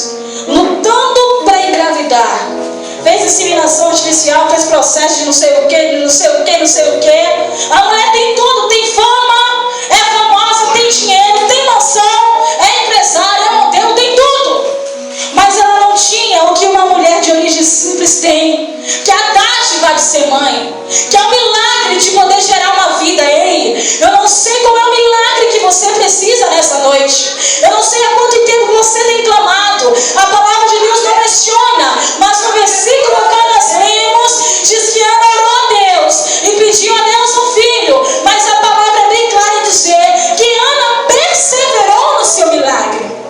anos, lutando para engravidar. Fez inseminação artificial, fez processo de não sei o que, não sei o que, não sei o que. A mulher tem tudo, tem fama, é famosa, tem dinheiro, tem noção, é empresária, é modelo, tem tudo. Mas ela não tinha o que uma mulher de origem simples tem, que é a dádiva de ser mãe, que é o milagre de poder gerar uma vida. Ei, eu não sei qual é o milagre que você precisa nessa noite. Eu não sei há quanto tempo você tem clamado. A palavra de Deus não questiona, mas no versículo que nós lemos, diz que Ana orou a Deus e pediu a Deus um filho. Mas a palavra é bem clara em dizer que Ana perseverou no seu milagre.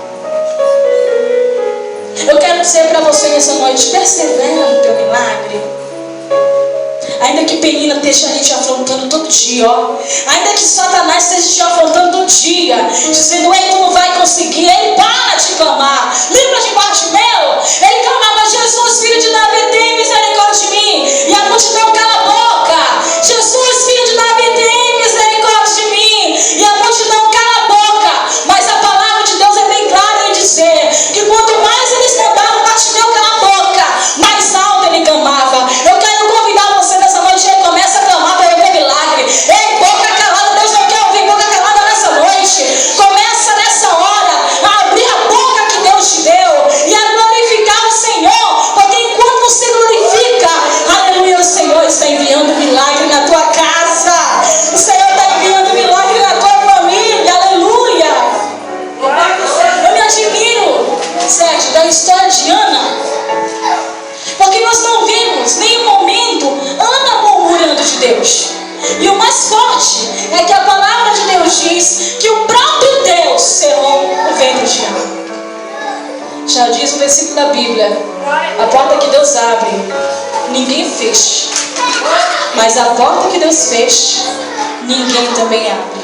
Eu quero dizer para você nessa noite: persevera no teu milagre. Ainda que Penina esteja ali te afrontando todo dia, ó. Ainda que Satanás esteja te afrontando todo dia, dizendo: ei, tu não vai conseguir. Ei, para de clamar. Lembra de Bartimeu? Ele clamava: Jesus, filho de Davi, tem misericórdia de mim. E a multidão cala a boca. Jesus, filho de Davi, tem misericórdia de mim. E a multidão cala a boca. Mas a palavra de Deus é bem clara em dizer que quanto mais eles clamavam, Bartimeu cala a boca, mais alto ele clamava. Eu quero convidar você nessa noite: ele começa a clamar para ver milagre. Ei, boca calada, Deus não quer ouvir boca calada nessa noite. Começa nessa hora a abrir a boca que Deus te deu e a glorificar o Senhor, porque enquanto você glorifica, aleluia, o Senhor está enviando milagre na tua casa, o Senhor está enviando milagre na tua família, aleluia. Eu me admiro, Sérgio, da história de Ana, porque nós não vimos nenhum momento Ana murmurando de Deus. E o mais forte é que a palavra de Deus diz que o próprio Deus cerrou o ventre de Ana. Já diz o versículo da Bíblia: a porta que Deus abre, ninguém fecha. Mas a porta que Deus fecha, ninguém também abre.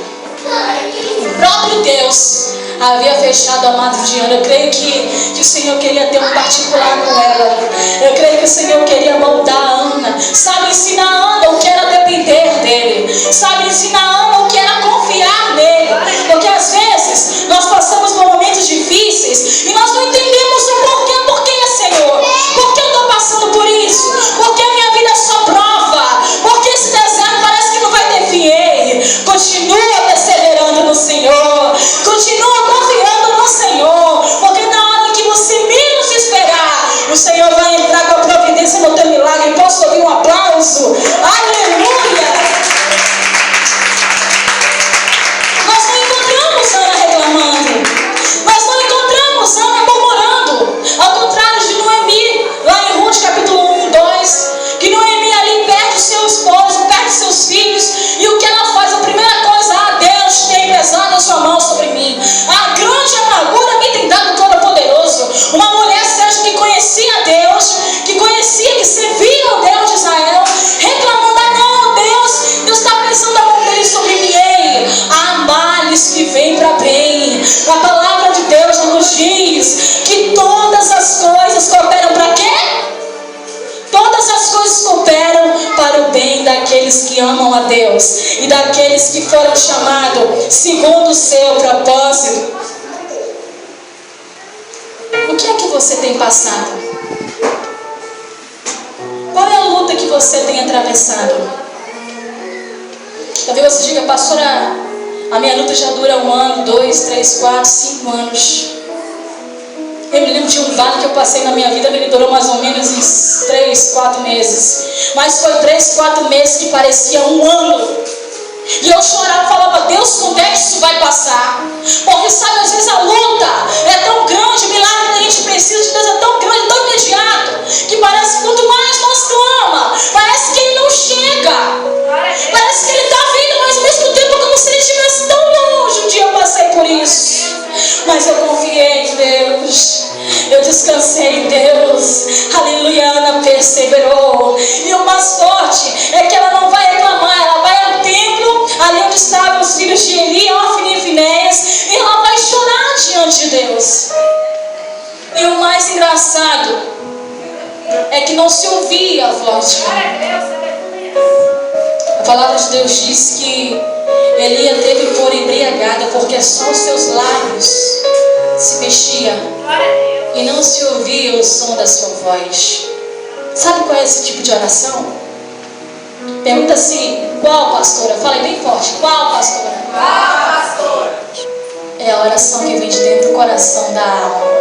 O próprio Deus havia fechado a madre de Ana. Eu creio que o Senhor queria ter um particular com ela. Eu creio que o Senhor queria moldar a Ana. Sabe, ensinar a Ana o que era depender dele. Sabe, ensinar a Ana o que era confiar nele. Porque às vezes nós passamos por momentos difíceis e nós não entendemos o porquê. Por que, Senhor? Por que eu estou passando por isso? Por que a minha vida é só prova? Por que esse deserto parece que não vai ter fim? Continua perseverando no Senhor. Continua confiando no Senhor, porque na hora que você menos esperar, o Senhor vai entrar com a providência no teu milagre. Posso ouvir um aplauso? Aleluia! Nós não encontramos Ana reclamando, nós não encontramos Ana murmurando, ao contrário de Noemi, lá em Ruth capítulo 1, 2, que Noemi ali perde o seu esposo, perde seus filhos, e o que ela faz? A primeira coisa: Deus tem pesado a sua mão sobre mim, a grande amargura me tem dado Todo-Poderoso. Uma mulher, Sérgio, que conhecia Deus, que conhecia, que servia o Deus de Israel, reclamando: não, Deus está pensando a mão dele sobre mim. Ei, há males que vêm para bem. A palavra de Deus nos diz que todas as coisas cooperam para quê? Todas as coisas cooperam para o bem daqueles que amam a Deus e daqueles que foram chamados segundo o seu propósito. O que é que você tem passado? Qual é a luta que você tem atravessado? Talvez você diga: pastora, a minha luta já dura 1 ano, 2, 3, 4, 5 anos. Eu me lembro de um vale que eu passei na minha vida, ele durou mais ou menos uns 3, 4 meses. Mas foi 3, 4 meses que parecia 1 ano. E eu chorava, falava: Deus, quando é que isso vai passar? Porque sabe, às vezes a luta é tão grande, o milagre que a gente precisa de Deus é tão grande, tão imediato, que parece que quanto mais nós clamamos, parece que Ele não chega. Parece que Ele está vindo, mas ao mesmo tempo é como se Ele estivesse tão longe. Um dia eu passei por isso, mas eu confiei em Deus. Eu descansei em Deus. Aleluia. Ana perseverou. E o mais forte é que ela não vai reclamar. Ela vai ao templo, ali onde estavam os filhos de Eli, Ofni e Finéias, e ela vai chorar diante de Deus. E o mais engraçado é que não se ouvia a voz de Ana. A palavra de Deus diz que Eli a teve por embriagada, porque só os seus lábios se mexiam. e não se ouvia o som da sua voz. Sabe qual é esse tipo de oração? Pergunta assim: qual, pastora? Fala aí bem forte: qual, pastora? Qual, pastora? É a oração que vem de dentro do coração da alma.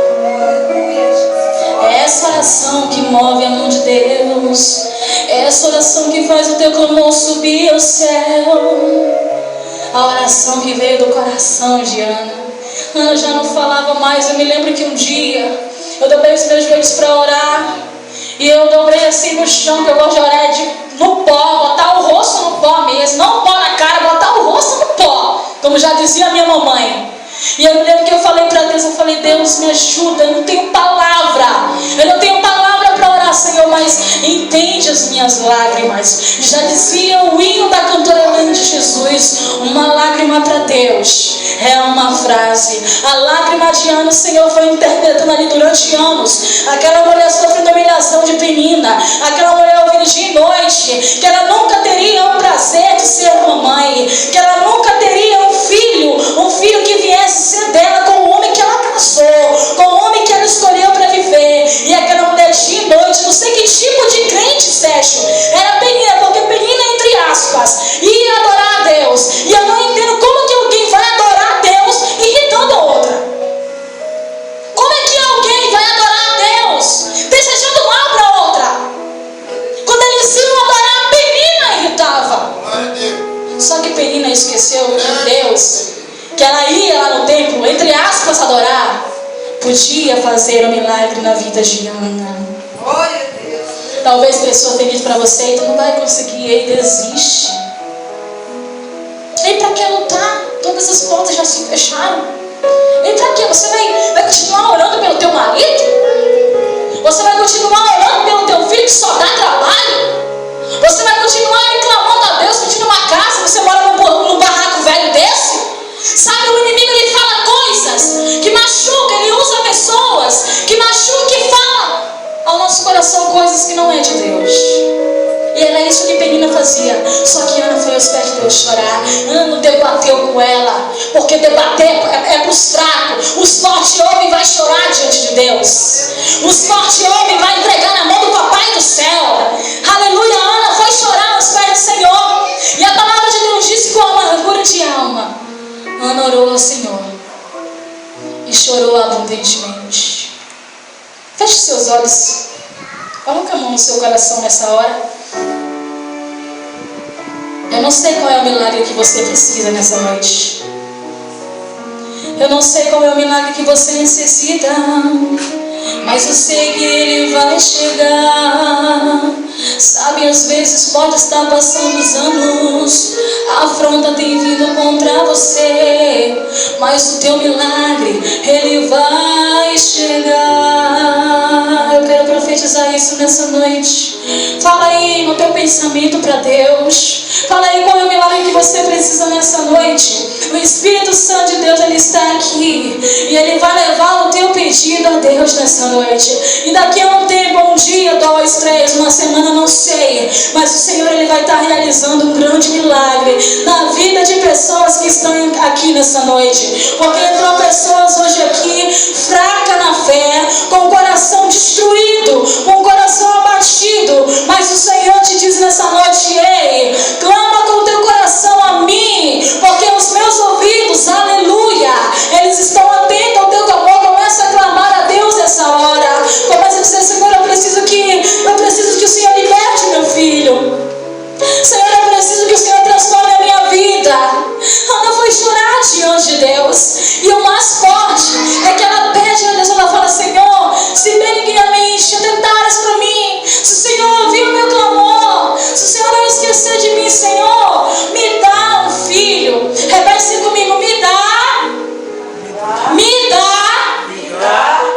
É essa oração que move a mão de Deus. É essa oração que faz o teu clamor subir ao céu. A oração que veio do coração de Ana. Ana já não falava mais. Eu me lembro que um dia eu dobrei os meus joelhos para orar. E eu dobrei assim no chão, que eu gosto de orar no pó, botar o rosto no pó mesmo. Não pó na cara, botar o rosto no pó, como já dizia a minha mamãe. E eu me lembro que eu falei para Deus, eu falei: Deus, me ajuda, eu não tenho palavra. Eu não tenho palavra para orar, Senhor, mas entende as minhas lágrimas. Já dizia o hino da cantora Elaine de Jesus: uma lágrima para Deus é uma frase. A lágrima de Ana, o Senhor foi interpretando ali durante anos. Aquela mulher sofrendo humilhação de Penina, aquela mulher ouvindo dia e noite que ela nunca teria o prazer de ser mamãe, que ela nunca teria um filho que viesse ser dela com o homem que ela casou, com o homem que ela escolheu para viver. E aquela mulher dia e noite, não sei que tipo de crente, Sérgio, era Penina, porque Penina, entre aspas, ia adorar a Deus. E eu não entendo como que alguém vai adorar a Deus irritando a outra. Como é que alguém vai adorar a Deus desejando mal para a outra? Quando eles iam adorar, Penina irritava. Só que Penina esqueceu que Deus, que ela ia lá no templo, entre aspas, adorar, podia fazer um milagre na vida de Ana. Talvez pessoa tenha dito para você: tu não vai conseguir, ei, desiste. Ei, para que lutar? Todas as portas já se fecharam. Ei, para que? Você vai continuar orando pelo teu marido? Você vai continuar orando pelo teu filho que só dá trabalho? Você vai continuar reclamando a Deus pedindo uma casa? Você mora num barraco velho desse? Sabe, o inimigo, ele fala coisas que machucam, ele usa pessoas que machucam, que falam ao nosso coração coisas que não é de Deus. E era isso que Penina fazia. Só que Ana foi aos pés de Deus chorar. Ana debateu com ela, porque debater é para os fracos. Os fortes homens vai chorar diante de Deus. Os fortes homens vai entregar na mão do papai do céu. Aleluia. Ana foi chorar aos pés do Senhor. E a palavra de Deus diz: com amargura de alma, Ana orou ao Senhor e chorou abundantemente. Feche seus olhos. Coloque a mão no seu coração nessa hora. Eu não sei qual é o milagre que você precisa nessa noite. Eu não sei qual é o milagre que você necessita, mas eu sei que ele vai chegar. Sabe, às vezes pode estar passando os anos, a afronta tem vindo contra você, mas o teu milagre, ele vai chegar. Eu quero profetizar isso nessa noite. Fala aí no teu pensamento para Deus. Fala aí qual é o milagre que você precisa nessa noite. O Espírito Santo de Deus, ele está aqui e ele vai levar o teu pedido a Deus nessa noite. E daqui a um tempo, um dia, 2, 3, uma semana, não sei, mas o Senhor, ele vai estar realizando um grande milagre na vida de pessoas que estão aqui nessa noite. Porque entram pessoas hoje aqui fracas na fé, com o coração destruído, com o coração abatido, mas o Senhor te diz nessa noite: ei, clama com o teu coração a mim, porque os meus ouvidos, aleluia, eles estão atentos ao teu clamor. Começa a clamar a Deus nessa hora. Começa a dizer: Senhor, eu preciso que o Senhor liberte meu filho. Senhor, eu preciso que o Senhor transforme a minha vida. Ana foi chorar diante de Deus. E o mais forte é que ela pede a Deus, ela fala: Senhor, se benignamente atentares para mim, se o Senhor ouvir o meu clamor, se o Senhor não esquecer de mim, Senhor, me dá um filho. Repete comigo: me dá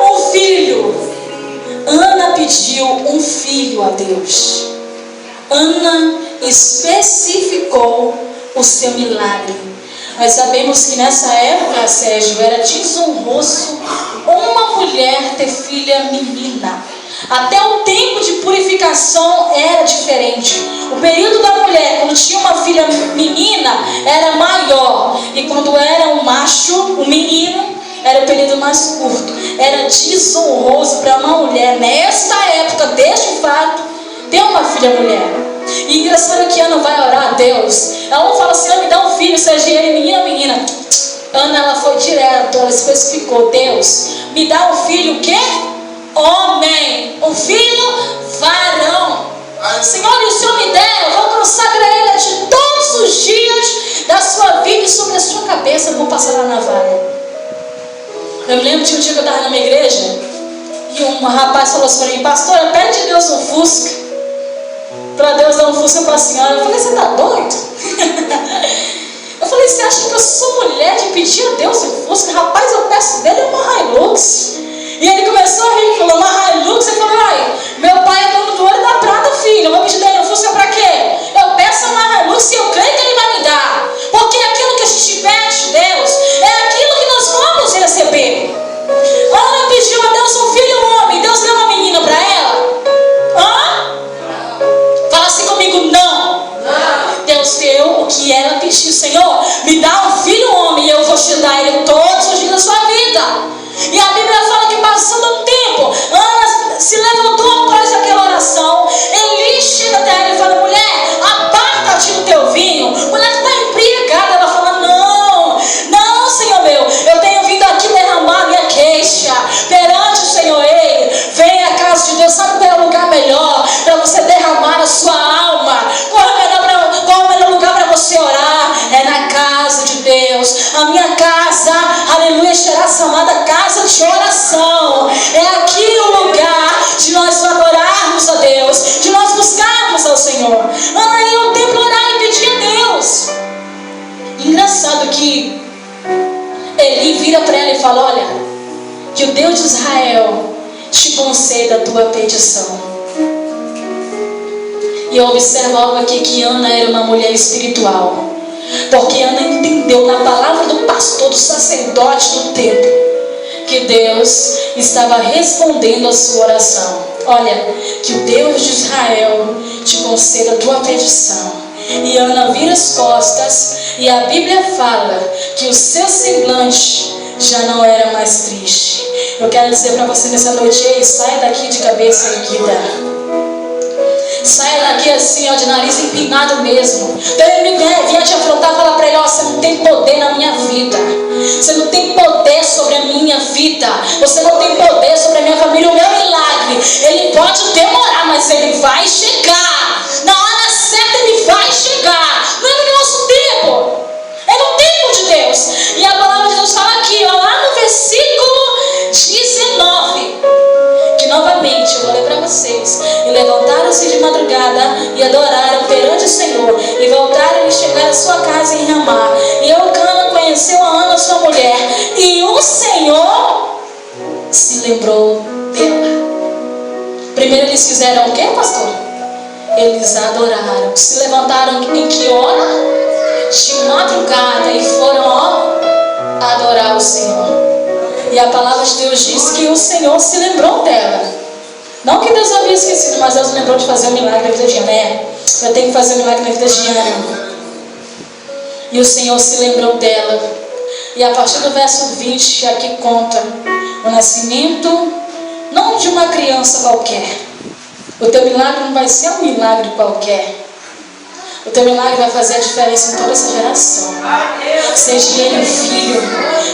um filho. Ana pediu um filho a Deus. Ana especificou o seu milagre. Nós sabemos que nessa época, Sérgio, era desonroso uma mulher ter filha menina. Até o tempo de purificação era diferente. O período da mulher, quando tinha uma filha menina, era maior. E quando era um macho, um menino, era o período mais curto. Era desonroso para uma mulher, nesta época, deste fato, ter uma filha mulher. E engraçado que Ana vai orar a Deus. Ela não fala assim, me dá um filho, seja ele menino ou menina. Ana, ela foi direto, ela especificou, Deus, me dá um filho o quê? Homem, um filho varão. Senhor, e o Senhor me der, eu vou consagrar ele de todos os dias da sua vida e sobre a sua cabeça eu vou passar a navalha. Eu me lembro de um dia que eu estava na minha igreja e um rapaz falou assim para mim, pastora, pede a Deus um Fusca, para Deus dar um Fusca para a senhora. Eu falei, você está doido? Eu falei, você acha que eu sou mulher de pedir a Deus um Fusca? Rapaz, eu peço dele uma Hilux. E ele começou a rir, falou, uma Hilux. Ele falou, ai, meu pai é dono do ouro e da prata, filho, eu vou pedir dele um Fusca para quê? Eu peço uma Hilux e eu creio que ele vai me dar. Porque aquilo que a gente pede de Deus é aquilo que nós vamos receber. Ana pediu a Deus um filho homem, Deus deu uma menina para ela? Fala assim comigo, não. Deus deu o que ela pediu. Senhor, me dá um filho homem e eu vou te dar ele todos os dias da sua vida. E a Bíblia fala que passando um tempo, Ana se levantou após aquela oração. Eli chega até ela e fala, mulher, aparta-te do teu vinho. Mulher, tu está embriagada. Ela fala, não, Senhor meu, eu tenho vindo aqui derramar minha queixa perante o Senhor. Ei, vem à casa de Deus. Sabe qual é o lugar melhor para você derramar a sua alma? Qual é o melhor lugar para você orar? É na casa de Deus. A minha casa, aleluia, será chamada casa de oração. É aqui o lugar de nós adorarmos a Deus, de nós buscarmos ao Senhor. Ana ia ao templo orar e pedir a Deus. Engraçado que Eli vira para ela e fala, olha, que o Deus de Israel te conceda a tua petição. E eu observo algo aqui, que Ana era uma mulher espiritual. Porque Ana entendeu na palavra do pastor, do sacerdote do templo, que Deus estava respondendo a sua oração. Olha, que o Deus de Israel te conceda a tua petição. E Ana vira as costas e a Bíblia fala que o seu semblante já não era mais triste. Eu quero dizer para você nessa noite, ei, saia daqui de cabeça erguida. Saia daqui assim, ó, de nariz empinado mesmo. Então ele vinha te afrontar e falar para ele, ó, você não tem poder na minha vida. Você não tem poder sobre a minha vida. Você não tem poder sobre a minha família. O meu milagre, ele pode demorar, mas ele vai chegar. Na hora certa ele vai chegar. Não é no nosso tempo, é no tempo de Deus. E a palavra de Deus fala aqui, ó, lá no versículo 19, que novamente eu vou ler para vocês. E levantaram-se de madrugada e adoraram perante o Senhor, e voltaram e chegaram à sua casa em Ramá. E Eucana conheceu a Ana, sua mulher, e o Senhor se lembrou dela. Primeiro eles fizeram o quê, pastor? Eles adoraram. Se levantaram em que hora? De madrugada, e foram, ó, adorar o Senhor. E a palavra de Deus diz que o Senhor se lembrou dela. Não que Deus havia esquecido, mas Deus lembrou de fazer um milagre na vida de Ana, né? Eu tenho que fazer um milagre na vida de Ana. E o Senhor se lembrou dela. E a partir do verso 20, aqui conta o nascimento, não de uma criança qualquer. O teu milagre não vai ser um milagre qualquer. O teu milagre vai fazer a diferença em toda essa geração. Seja ele um filho,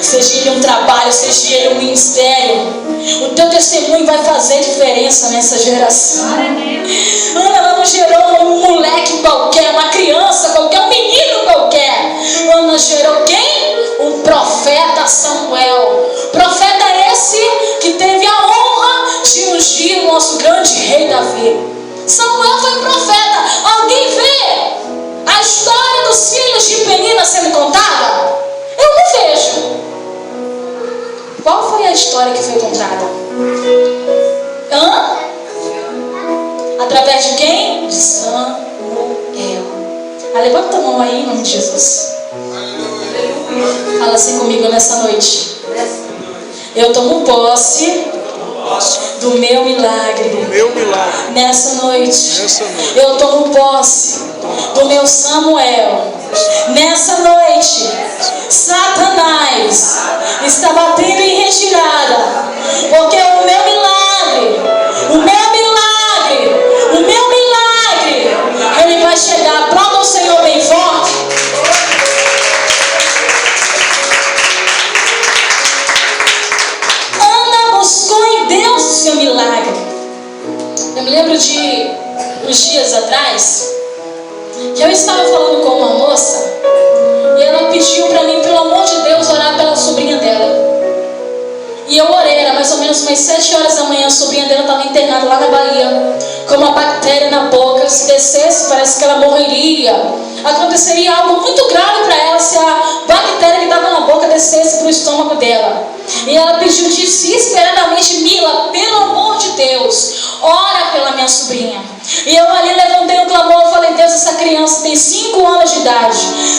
seja ele um trabalho, seja ele um ministério. O teu testemunho vai fazer diferença nessa geração. Ana, ela não gerou um moleque qualquer, uma criança qualquer, um menino qualquer. Ana gerou quem? O profeta Samuel. Profeta esse que teve a honra de ungir o nosso grande rei Davi. Samuel foi profeta. Alguém vê a história dos filhos de Penina sendo contada? Eu não vejo. Qual foi a história que foi contada? Através de quem? De Samuel. Levanta a mão aí em nome de Jesus. Fala assim comigo nessa noite. Eu tomo posse do meu milagre. Nessa noite. Eu tomo posse do meu Samuel. Nessa noite, Satanás está batendo em retirada, porque o meu milagre, ele vai chegar. Prova o Senhor bem forte. Ana buscou em Deus o seu milagre. Eu me lembro de uns dias atrás que eu estava falando com uma moça e ela pediu para mim, pelo amor de Deus, orar pela sobrinha dela. E eu orei, era mais ou menos umas 7 horas da manhã. A sobrinha dela estava internada lá na Bahia, com uma bactéria na boca. Se descesse, parece que ela morreria. Aconteceria algo muito grave para ela se a bactéria que estava na boca descesse para o estômago dela. E ela pediu desesperadamente: Mila, pelo amor de Deus, ora pela minha sobrinha. E eu ali levantei um clamor, eu falei: Deus, essa criança tem 5 anos de idade.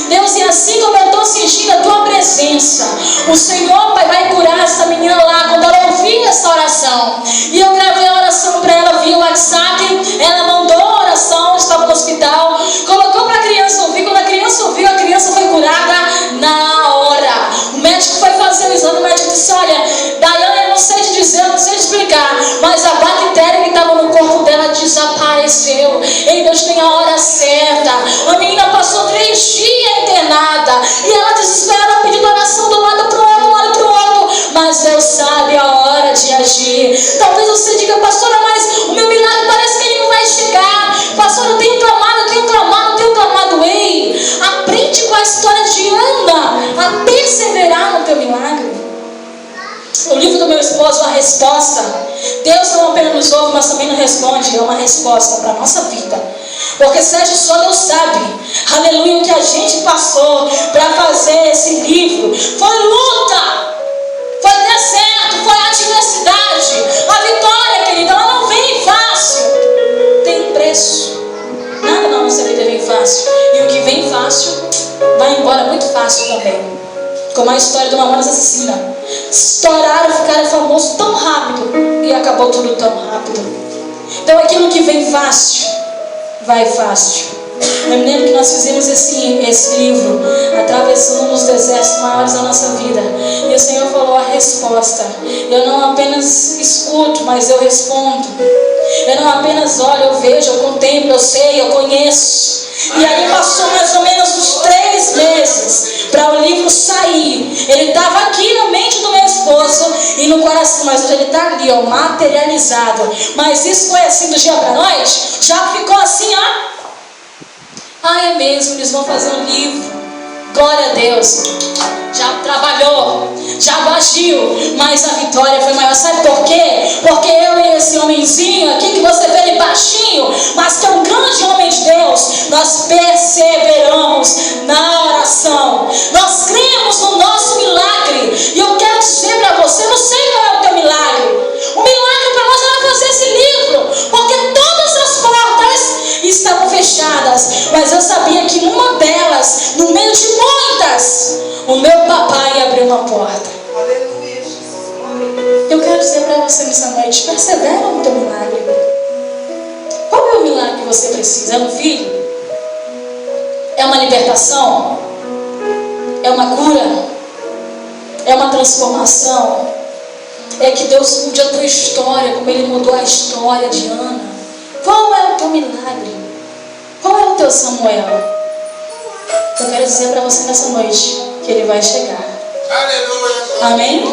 Deus, e assim como eu estou sentindo a tua presença, o Senhor, Pai, vai curar essa menina lá. Quando ela ouvir essa oração, e eu gravei a oração para ela via WhatsApp, ela mandou a oração, estava no hospital, colocou para a criança ouvir. Quando a criança ouviu, a criança foi curada na hora. O médico foi fazer o exame, o médico disse: olha, Daiane, eu não sei te dizer, eu não sei te explicar, mas a bactéria que estava no corpo dela desapareceu. Ei, Deus tem a hora certa. A menina passou 3 dias internada e ela desesperada pedindo oração do lado para o outro, do lado para o outro. Mas Deus sabe a hora de agir. Talvez você diga: pastora, mas o meu milagre parece que ele não vai chegar. Pastora, eu tenho clamado. Ei, aprende com a história de Ana a perseverar no teu milagre. O livro do meu esposo, A Resposta. Deus não apenas nos ouve, mas também nos responde. É uma resposta para a nossa vida. Porque Sérgio, só Deus sabe, aleluia, o que a gente passou para fazer esse livro. Foi luta, foi deserto, foi adversidade. A vitória, querida, ela não vem fácil. Tem um preço. Nada na nossa vida vem fácil. E o que vem fácil vai embora muito fácil também. Como a história de uma mãe assassina. Estouraram, ficaram famosos tão rápido e acabou tudo tão rápido. Então aquilo que vem fácil, vai fácil. Eu me lembro que nós fizemos esse livro, atravessando os desertos maiores da nossa vida. E o Senhor falou: a resposta. Eu não apenas escuto, mas eu respondo. Eu não apenas olho, eu vejo, eu contemplo, eu sei, eu conheço. E aí passou mais ou menos uns 3 meses para o livro sair. Ele estava aqui na mente do meu esposo e no coração, mas hoje ele está ali, ó, materializado. Mas isso foi assim do dia para a noite? Já ficou assim, ó. Ah, é mesmo, eles vão fazer um livro. Glória a Deus. Já trabalhou, já agiu, mas a vitória foi maior. Sabe por quê? Porque eu e esse homenzinho aqui que você vê ele baixinho, mas que é um grande homem de Deus, nós perseveramos na oração. Nós cremos no nosso milagre. E eu quero dizer para você, não sei qual é o teu milagre. O milagre para nós era fazer esse livro, porque todas as portas estavam fechadas, mas eu sabia que numa delas, no meio de muitas, o meu papai abriu uma porta. Aleluia. Eu quero dizer para você nessa noite: persevera no teu milagre. Qual é o milagre que você precisa? É um filho? É uma libertação? É uma cura? É uma transformação? É que Deus mude a tua história, como Ele mudou a história de Ana? Qual é o teu milagre? Qual é o teu Samuel? Eu quero dizer para você nessa noite que ele vai chegar. Aleluia. Amém?